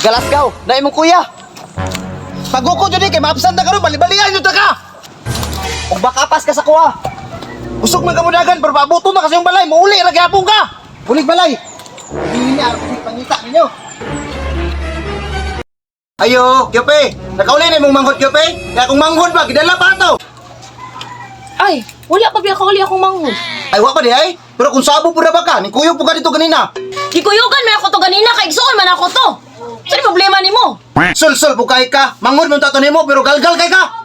Galasgaw, na imong kuya. Paguko dyan kay maapsan na karon bali-balian yun ka. Kung bakapas ka sa kuha. Usok man kamudagan, pero pabuto na kasi yung balay, mauli, ragyapong ka. Ulig balay. Hindi niya, ako pangita ninyo. Ayo, Kyope, nakauli na imong manghod, Kyope. Kaya kung manghod ba, gidala pa to. Ay, wala pa biya kauli akong manghod. Ay, wapa di ay. Pero kung sabo po na ba ka, nikuyo po ka dito ganina. Gikuyugan man ako to ganina, kay igsuon man ako to. Saan problema nimo? Sul-sul po kay ka, manghod mo tato nimo, pero galgal kay ka.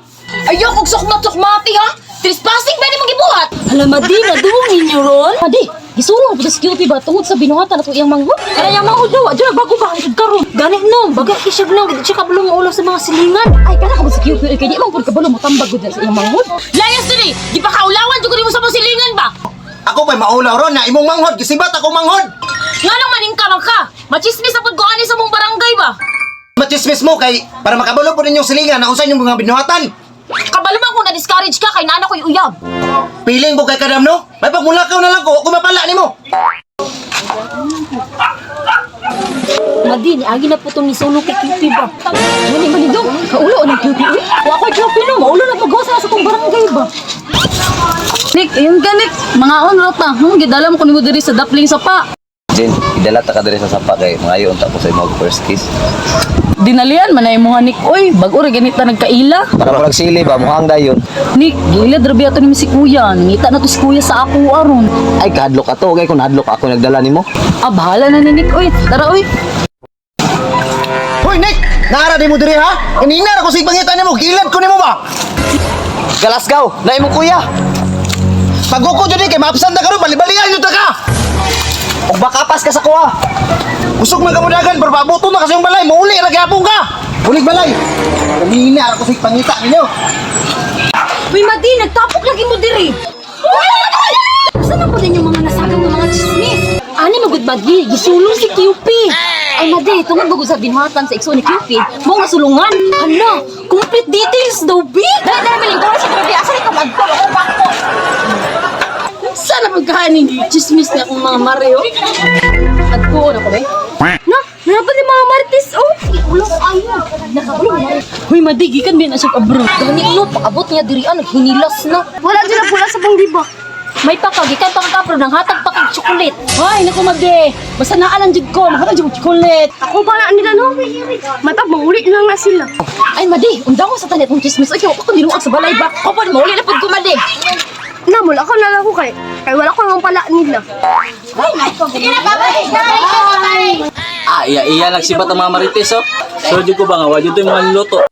Ayaw kong sukmat-sukmati ha. Trespassing ba ni mo gibuhat? Hala, Madi, nadungin niyo ron. Madi, gisulong po sa security ba tungod sa binuhatan ako iyang manghod? Kaya yung manghod daw, adyo bago ba ang karon. Ganit no, bagay kisyag lang, gid siya kabalo ng ulo sa mga silingan. Ay, kana ka ba security kay di man pud kabalo mo tambag gud sa iyang manghod. Layas diri, di pa kaulawan jud mo sa mga silingan ba? Ako pa'y maulaw ron na imong manghod, gisibat ako manghod. Nganong maningka man ka? Machismis apod ko ani sa mong barangay ba? Machismis mo kay, para makabalo po ninyong silingan na unsay yung mga binuhatan. Kabalo man kung na-discourage ka kay nana ko'y uyab. Piling ko kay kadam no? May pagmulakaw na lang ko, kung mapala ni mo. Madi, ni agi na po itong nisulo kay Cutie ba? Mani dong, kaulo ng Cutie. Wa ko Cutie no, maulo na pag-usa sa itong barangay ba? Nick, ayun ka Nick, mga onrot na. Gidala mo ko ni mo diri sa dapling sapa. Jen, idala ta ka diri sa sapa kay maayo unta ko sa imong first kiss. Dinalian man ay mga Nick. Oy, bag-o ra ganit na nagkaila. Para pag sili ba muhang dayon. Nick, gilid rabi ato ni si Kuya. Nangita na to si Kuya sa ako aron. Ay kadlok ato kay kun hadlok ako nagdala nimo. Ah, bahala na ni Nick. Oy, tara oy. Hoy Nick, naara di mo diri ha? Kanina ako sa ipangitan nimo, gilad ko nimo ba? Galasgaw, na imong kuya. Paguko dyan kay maapsan na karon bali-balian yun ka. Kung bakapas ka sa kuha. Usok man kamudagan, pero pabuto na kasi yung balay, mauli, ragyapong ka. Ulig balay. Kanina ako sa ipangitan ninyo. Uy, Madi, nagtapok lagi mo diri. Saan na po din yung mga nasagang ng mga chismis? Ani, magod bagi, gisulong si QP. Ay, Madi, tungod bagod sa binuhatan sa ikso ni QP, mo nga sulungan. Hala, complete details daw, B. Dahil namin yung gawin sa grabe, asa rin ka magpolo o bako. Sana magkahanin chismis na akong mga Mario. Nagtuon ako, be. Na, nanapan yung mga Martis, oh. Ulang ayo. Nakabulong na. Huy, Madi, gikan ba na siya kabro? Ganit no, paabot niya dirian, naghinilas na. Wala dyan na pula sa pangdiba. May pakagikan pang kapro ng hatag pakag chocolate. Ay, naku Madi. Basta naalang jud ko, makatag jud chocolate. Ako ba na nila no? Matag mauli lang na sila. Ay, Madi, undang ko sa tanet ng chismis. Ay, ako niluag sa balay ba? Ako pa mauli na pud ko, Madi. Namol, ako na lang ko kay wala ko nang pala nila. Sige na, bye-bye. Ah, iya lang sibat ang mga marites oh. So jud ko ba nga wa jud yung mga niluto.